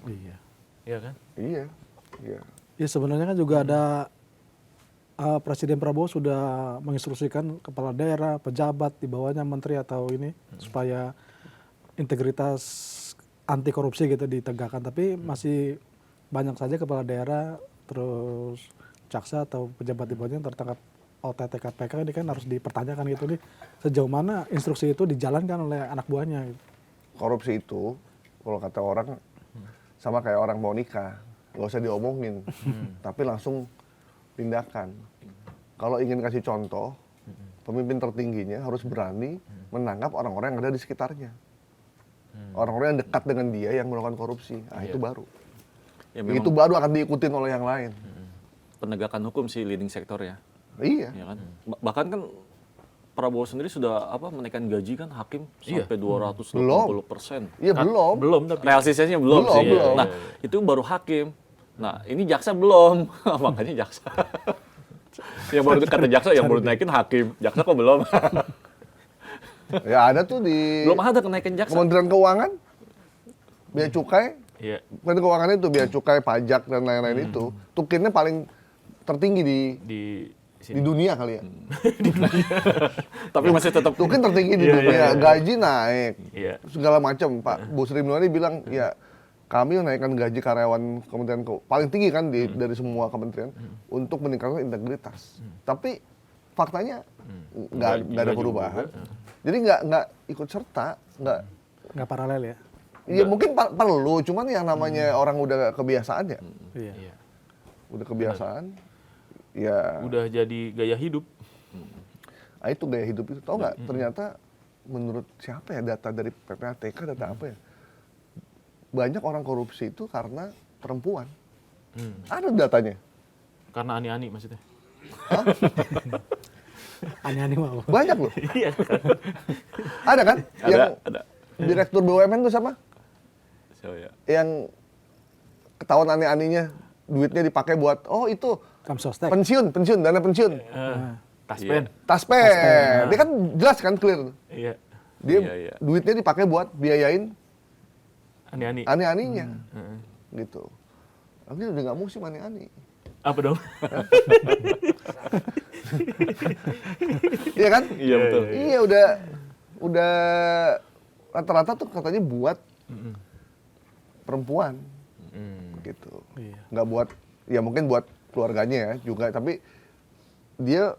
Iya. Iya kan? Iya. Iya. Ya sebenarnya kan juga ada Presiden Prabowo sudah menginstruksikan kepala daerah, pejabat di bawahnya menteri atau ini supaya integritas anti korupsi gitu ditegakkan. Tapi masih banyak saja kepala daerah terus jaksa atau pejabat di bawahnya yang tertangkap OTT KPK ini kan harus dipertanyakan gitu nih sejauh mana instruksi itu dijalankan oleh anak buahnya. Gitu. Korupsi itu kalau kata orang sama kayak orang mau nikah, nggak usah diomongin, tapi langsung tindakan. Kalau ingin kasih contoh, pemimpin tertingginya harus berani menangkap orang-orang yang ada di sekitarnya. Orang-orang yang dekat dengan dia yang melakukan korupsi. Nah, itu baru. Ya, Itu baru akan diikutin oleh yang lain. penegakan hukum sih leading sektor ya. Iya. Ya kan? Bahkan kan Prabowo sendiri sudah menaikkan gaji kan hakim sampai 280%. Iya, belum. Belum tapi Realisasinya belum Belum, sih. belum. Nah, itu baru hakim. Nah, ini jaksa belum. Makanya jaksa. Yang baru kata jaksa yang baru naikin hakim. Jaksa kok belum? Ya ada tuh di Belum ada kenaikan jaksa. Kementerian Keuangan, bea cukai, iya. Kementerian Keuangan itu bea cukai, pajak dan lain-lain itu, tukinnya paling tertinggi Di di dunia kali ya. Tapi masih tetap Tukin tertinggi di Iya, dunia, iya, iya. gaji naik, Iya. segala macam. Pak Bu Sri Mulyani bilang, ya kami menaikkan gaji karyawan Kementerian Keuangan paling tinggi kan dari semua kementerian untuk meningkatkan integritas. Tapi faktanya nggak ada perubahan. Jadi nggak ikut serta, Nggak paralel ya. ya mungkin perlu, cuman yang namanya orang udah kebiasaan ya, Iya. Iya. udah kebiasaan, ya. Udah jadi gaya hidup. Nah, itu gaya hidup itu. Tahu nggak? Ternyata menurut siapa ya data dari PPATK, data apa ya? Banyak orang korupsi itu karena perempuan. Ada datanya. Karena ani-ani maksudnya. Aneh-aneh mau. Banyak loh. Iya. Ada kan? Yang ada. direktur BUMN itu siapa? So, ya. Yang ketahuan aneh-anehnya duitnya dipakai buat itu Kamsostek. pensiun, dana pensiun. Taspen. Taspen. Dia kan jelas kan clear. Iya. Dia Iya. duitnya dipakai buat biayain Ani-ani. aneh-anehnya. Heeh. Gitu. Tapi udah nggak musim aneh-aneh. Apa dong? Iya kan? Iya betul. Iya udah rata-rata tuh katanya buat perempuan gitu. Iya. Nggak buat, ya mungkin buat keluarganya ya juga, tapi dia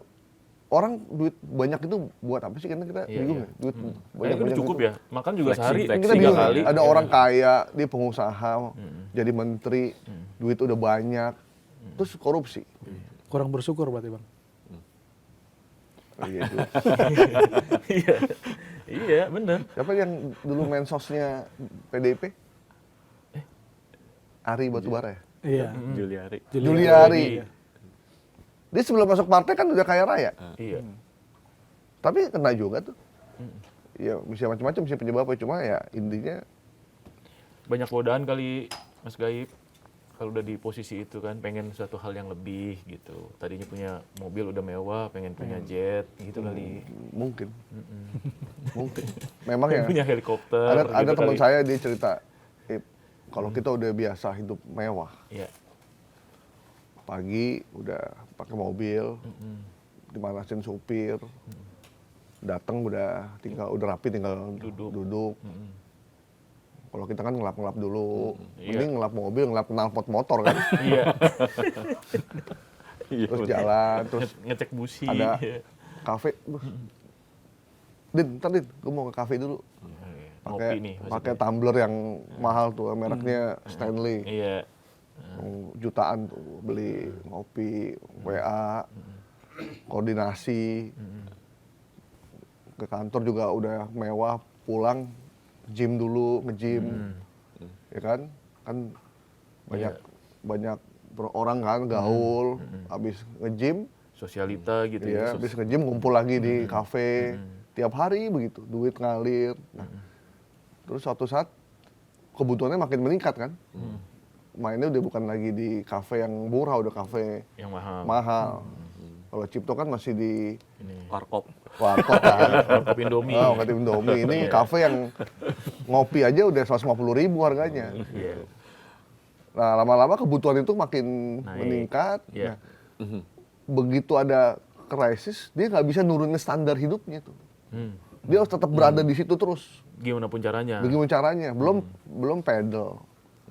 orang duit banyak itu buat apa sih? Karena kita Iya, bingung iya. ya, duit Kayaknya banyak udah cukup itu. ya. Makan juga Flexing, sehari flexing. Kita 3 bingung, kali. ada Iya. orang kaya, dia pengusaha, jadi menteri, duit udah banyak, terus korupsi. Kurang bersyukur berarti Bang. Iya, itu. Iya. Iya, bener. Siapa yang dulu mensosnya PDIP? Ari Batubara ya? Iya. Juliari. Juliari. Dia sebelum masuk partai kan udah kaya raya. Iya. Tapi kena juga tuh. Ya bisa macam-macam sih penyebabnya, cuma ya intinya Banyak godaan kali Mas Gaib. Kalau udah di posisi itu kan pengen suatu hal yang lebih gitu. Tadinya punya mobil udah mewah, pengen punya jet gitu kali. mungkin. Mungkin. Memang ya. Punya helikopter. Ada gitu teman kali. saya dia cerita, kalau kita udah biasa hidup mewah, Iya. pagi udah pakai mobil, dimanasin supir, datang udah rapi tinggal duduk. Kalau kita kan ngelap-ngelap dulu, Iya. mending ngelap mobil, ngelap knalpot motor kan, Iya. Iya, terus betul. jalan, terus Ngecek busi. ada Iya. kafe. Ntar gue mau ke kafe dulu. Ngopi nih. Pakai maksudnya. tumbler yang mahal tuh, mereknya Stanley. Iya. Jutaan tuh beli ngopi, WA, koordinasi. Ke kantor juga udah mewah, pulang gym dulu, nge-gym. Ya kan? Kan banyak orang kan gaul, habis nge-gym, Sosialita gitu ya, habis nge-gym ngumpul lagi di kafe. Tiap hari begitu, duit ngalir. Nah, terus suatu saat kebutuhannya makin meningkat kan. Mainnya udah bukan lagi di kafe yang murah, udah kafe yang mahal. mahal. Kalau Cipto kan masih di Ini. Warkop. warkop kan. Kopi Indomie. Oh, kopi Indomie. Ini kafe yang ngopi aja udah 150.000 harganya. Iya. Nah, lama-lama kebutuhan itu makin Naik. meningkat. Iya. Nah, begitu ada krisis, dia nggak bisa nurunin standar hidupnya tuh. Dia harus tetap berada di situ terus. Gimana pun caranya. Bagaimana caranya? Belum pedal,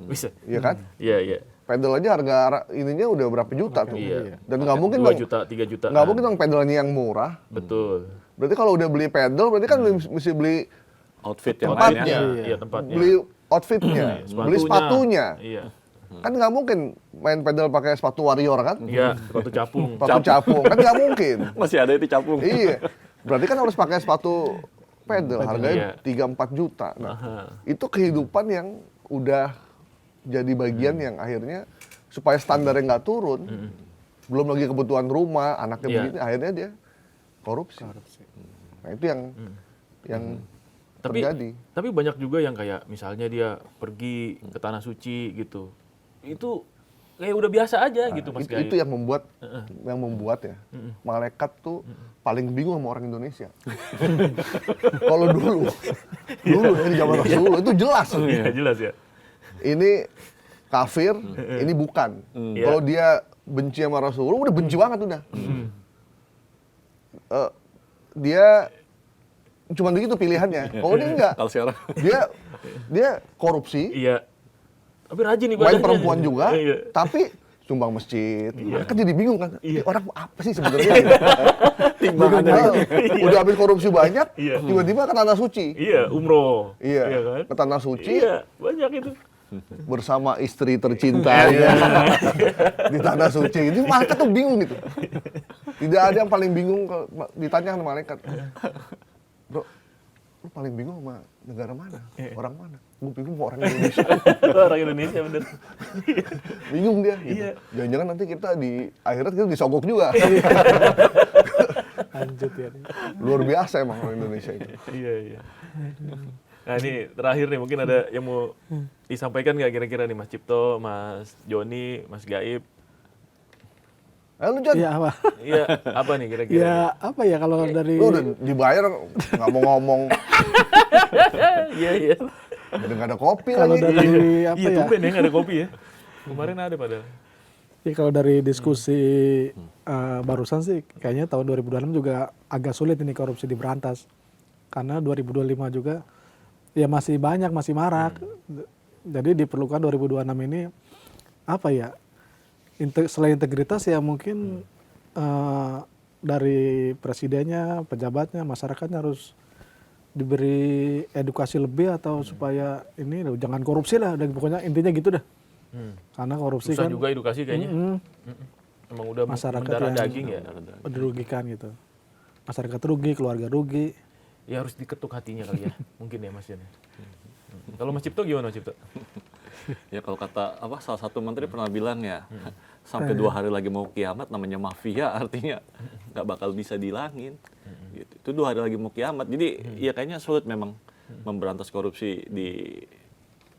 Bisa. iya kan? Iya, iya. Pedal aja harga ininya udah berapa juta tuh. Iya. Dan nggak mungkin 2 dong, juta, 3 juta. nggak mungkin dong pedalnya yang murah. Betul. Berarti kalau udah beli pedal, berarti kan mesti beli Outfit yang Tempatnya. lainnya. Iya, tempatnya. beli outfitnya, beli sepatunya. Iya. Kan nggak mungkin main pedal pakai sepatu Warrior kan? Iya, sepatu capung. Sepatu capung, kan nggak mungkin. Masih ada itu capung. Iya. Berarti kan harus pakai sepatu pedal, Iya. harganya 3-4 juta. Nah, Aha. itu kehidupan yang udah jadi bagian yang akhirnya supaya standarnya nggak turun. Belum lagi kebutuhan rumah, anaknya Iya. begini, akhirnya dia korupsi. Nah, itu yang Tapi terjadi. tapi banyak juga yang kayak misalnya dia pergi ke tanah suci gitu. Itu kayak udah biasa aja gitu Mas Gaib. Itu yang membuat ya malaikat tuh paling bingung sama orang Indonesia. Kalau dulu dari zaman Rasulullah itu jelas. Iya, jelas ya. Ini kafir, ini bukan. Iya. Kalau dia benci sama Rasulullah, udah benci banget udah. Dia cuma begitu pilihannya. Kalau dia enggak, Kalau sekarang dia korupsi, Iya. Tapi rajin main ibadahnya. perempuan juga, Iya. tapi sumbang masjid. Iya. Kan jadi bingung kan, Iya. ini orang apa sih sebenarnya? timbangannya Udah habis korupsi banyak, Iya. tiba-tiba ke tanah suci. Iya, umroh. Iya, kan? ke tanah suci Iya, banyak itu. bersama istri tercintanya di tanah suci. Ini malaikat tuh bingung gitu. Tidak ada yang paling bingung kalau ditanya sama malaikat. Bro, lu paling bingung sama negara mana? Orang mana? Gue bingung sama orang Indonesia. Orang Indonesia bener. Bingung dia. Gitu. Iya. Jangan-jangan nanti kita di akhirat kita disogok juga. Lanjut ya. Luar biasa emang orang Indonesia itu. Iya, iya. Nah ini terakhir nih mungkin ada yang mau disampaikan nggak kira-kira nih Mas Cipto, Mas Joni, Mas Gaib? Lu Jon, Iya apa? Iya, apa nih kira-kira? Ya apa ya kalau dari lu udah dibayar nggak mau ngomong, Iya, iya. udah nggak ada kopi kalau lagi. dari apa Iya, ya? tumben ya nggak ada kopi ya. Kemarin ada padahal. Ya kalau dari diskusi barusan sih kayaknya tahun 2026 juga agak sulit ini korupsi diberantas. Karena 2025 juga ya masih banyak, masih marak. Jadi diperlukan 2026 ini apa ya? Selain integritas ya mungkin dari presidennya, pejabatnya, masyarakatnya harus diberi edukasi lebih atau supaya ini jangan korupsi lah. Dan pokoknya intinya gitu dah. Karena korupsi Susah kan juga edukasi kayaknya. Emang udah masyarakat mendarah yang daging ya. dirugikan gitu. Masyarakat rugi, keluarga rugi. Ya harus diketuk hatinya kali ya. Mungkin ya Mas Joni. Kalau Mas Cipto gimana Mas Cipto? ya kalau kata salah satu menteri pernah bilang ya sampai 2 hari lagi mau kiamat namanya mafia artinya nggak bakal bisa dihilangin. Gitu. Itu 2 hari lagi mau kiamat. Jadi ya kayaknya sulit memang memberantas korupsi di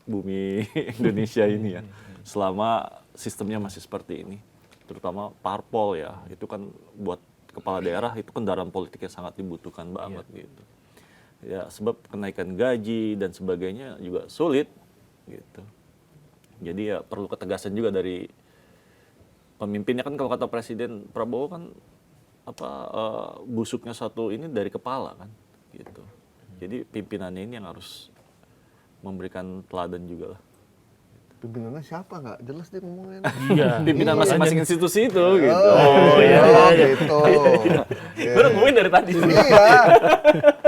bumi Indonesia ini ya. Selama sistemnya masih seperti ini. Terutama parpol ya. Itu kan buat kepala daerah itu kendaraan politik yang sangat dibutuhkan banget gitu. Ya sebab kenaikan gaji dan sebagainya juga sulit gitu. Jadi ya perlu ketegasan juga dari pemimpinnya kan kalau kata Presiden Prabowo kan busuknya satu ini dari kepala kan gitu. Jadi pimpinannya ini yang harus memberikan teladan juga lah. Pimpinannya siapa nggak jelas dia ngomongin. Iya. Pimpinan masing-masing institusi itu gitu. Oh, iya, iya. Gitu. Gue udah ngomongin dari tadi. Iya.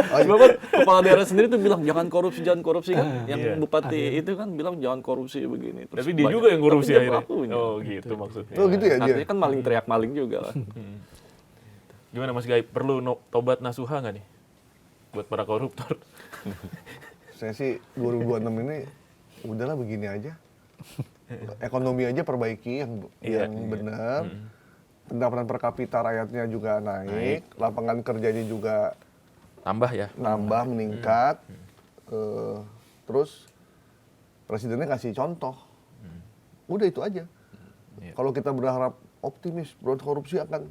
Sebab kan kepala daerah sendiri tuh bilang jangan korupsi kan. Yang Iya. bupati itu kan bilang jangan korupsi begini. Terus Tapi dia banyak- juga yang korupsi tapi dia akhirnya. pelakunya. Oh gitu maksudnya. Oh gitu ya dia. Artinya kan maling teriak maling juga lah. Gimana Mas Gaib? Perlu tobat nasuha nggak nih? Buat para koruptor. Saya sih 2026 ini udahlah begini aja. Ekonomi aja perbaiki yang benar. Pendapatan per kapita rakyatnya juga naik. Lapangan kerjanya juga Tambah ya. nambah, meningkat. Terus presidennya kasih contoh. Udah itu aja. Iya. Kalau kita berharap optimis, berantas korupsi akan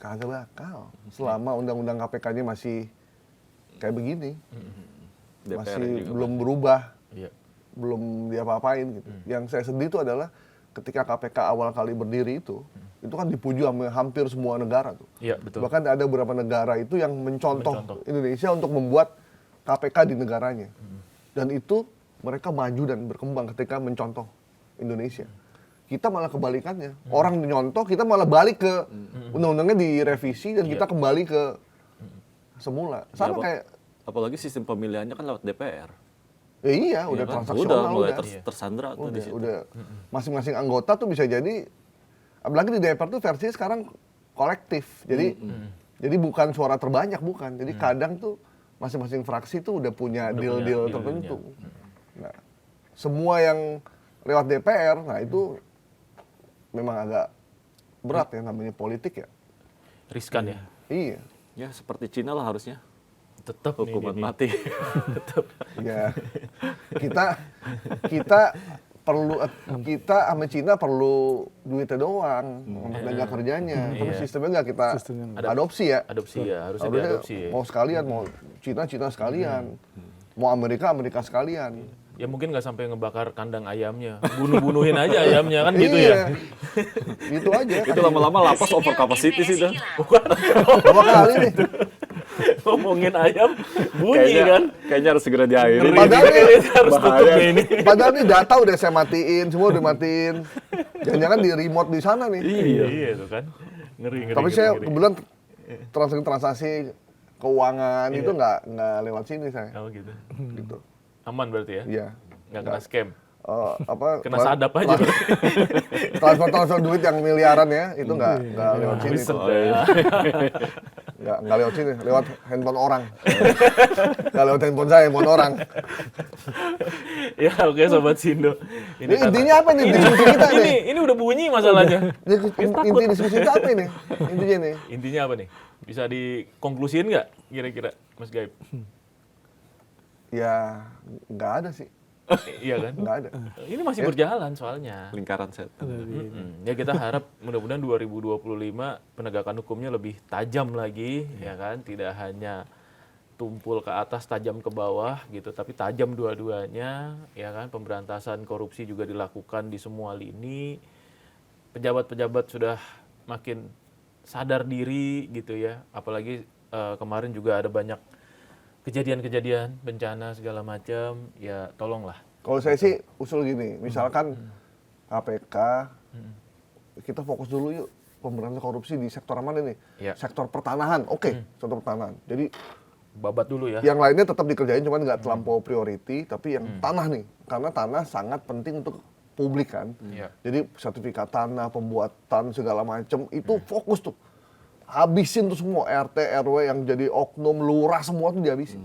kagak bakal. Selama undang-undang KPK-nya masih kayak begini. DPR Masih juga belum berubah. Iya. belum diapa-apain gitu. Yang saya sedih itu adalah ketika KPK awal kali berdiri itu kan dipuji sama hampir semua negara tuh. Iya, betul. Bahkan ada beberapa negara itu yang mencontoh Indonesia untuk membuat KPK di negaranya. Dan itu mereka maju dan berkembang ketika mencontoh Indonesia. Kita malah kebalikannya. Orang nyontoh, kita malah balik ke undang-undangnya direvisi dan kita kembali ke semula. Sama kayak apalagi sistem pemilihannya kan lewat DPR. iya, udah kan? transaksional mulai udah. tersandra tuh di situ. Udah masing-masing anggota tuh bisa jadi, apalagi di DPR tuh versinya sekarang kolektif. Jadi bukan suara terbanyak, bukan. Jadi kadang tuh masing-masing fraksi tuh udah punya deal-deal tertentu. Nah, semua yang lewat DPR, nah itu memang agak berat ya, namanya politik ya. Riskan ya. Iya. Ya seperti Cina lah harusnya. Tetap Hukuman mati. Tetap. Ya, kita sama Cina perlu duitnya doang untuk tenaga kerjanya, tapi sistemnya nggak kita adopsi ya. Adopsi ya, harusnya Harusnya diadopsi ya. mau sekalian, mau Cina sekalian, mau Amerika sekalian. Ya mungkin nggak sampai ngebakar kandang ayamnya, bunuh-bunuhin aja ayamnya kan gitu Iya. ya. Gitu aja. Itu lama-lama lapas over capacity sih tuh. Berapa kali nih? Ngomongin ayam bunyi kan. Kayaknya harus segera diakhiri. Ngeri. Padahal Ini nih, harus tutup nih ini. padahal nih data udah saya matiin, semua udah matiin. Jangan-jangan di remote di sana nih. Iya itu kan. Ngeri. Tapi ngeri, saya ngeri. kebetulan transaksi keuangan itu nggak lewat sini saya. Oh gitu. Gitu. Aman berarti ya? Iya. Nggak kena scam. Kena trans- sadap aja. transfer duit yang miliaran ya, itu nggak lewat sini. Wisem tuh. dah. Nggak lewat sini, lewat handphone orang. Nggak lewat handphone saya, handphone orang. Ya oke Sobat Sindo. Ini intinya apa nih diskusi kita nih? Ini udah bunyi masalahnya. Inti diskusi kita apa ini? Intinya nih. Intinya apa nih? Bisa dikonklusiin nggak kira-kira Mas Gaib? Ya nggak ada sih, Iya kan? nggak ada. Ini masih berjalan soalnya. Lingkaran setan. Ya kita harap mudah-mudahan 2025 penegakan hukumnya lebih tajam lagi, ya kan? Tidak hanya tumpul ke atas, tajam ke bawah gitu, tapi tajam dua-duanya, ya kan? Pemberantasan korupsi juga dilakukan di semua lini. Pejabat-pejabat sudah makin sadar diri gitu ya. Apalagi kemarin juga ada banyak kejadian-kejadian bencana segala macam, ya tolonglah. Kalau saya sih usul gini, misalkan KPK, kita fokus dulu yuk pemberantasan korupsi di sektor mana nih? Ya. Sektor pertanahan, oke, sektor pertanahan. Jadi Babat dulu ya. yang lainnya tetap dikerjain, cuman nggak terlampau priority, tapi yang tanah nih, karena tanah sangat penting untuk publik kan. Iya. Jadi sertifikat tanah, pembuatan segala macam itu fokus tuh. Habisin tuh semua RT, RW yang jadi oknum, lurah semua tuh dihabisin.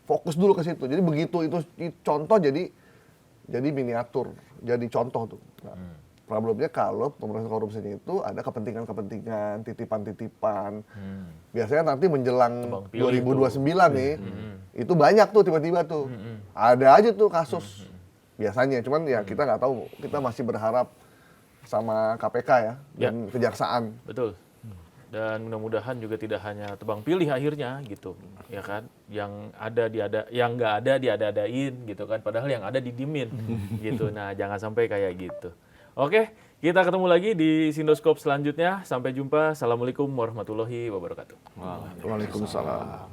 Fokus dulu ke situ. Jadi begitu itu contoh jadi miniatur, jadi contoh tuh. Nah, problemnya kalau pemberantasan korupsinya itu ada kepentingan-kepentingan, titipan-titipan. Biasanya nanti menjelang Tebang pilih 2029 nih, itu banyak tuh tiba-tiba tuh. Ada aja tuh kasus. Biasanya, cuman ya kita nggak tahu. Kita masih berharap sama KPK ya, dan kejaksaan. Betul. Dan mudah-mudahan juga tidak hanya tebang pilih akhirnya gitu, ya kan? Yang yang nggak ada diada-adain gitu kan, padahal yang ada didimin gitu. Nah, jangan sampai kayak gitu. Oke, kita ketemu lagi di Sindoskop selanjutnya. Sampai jumpa. Assalamualaikum warahmatullahi wabarakatuh. Waalaikumsalam.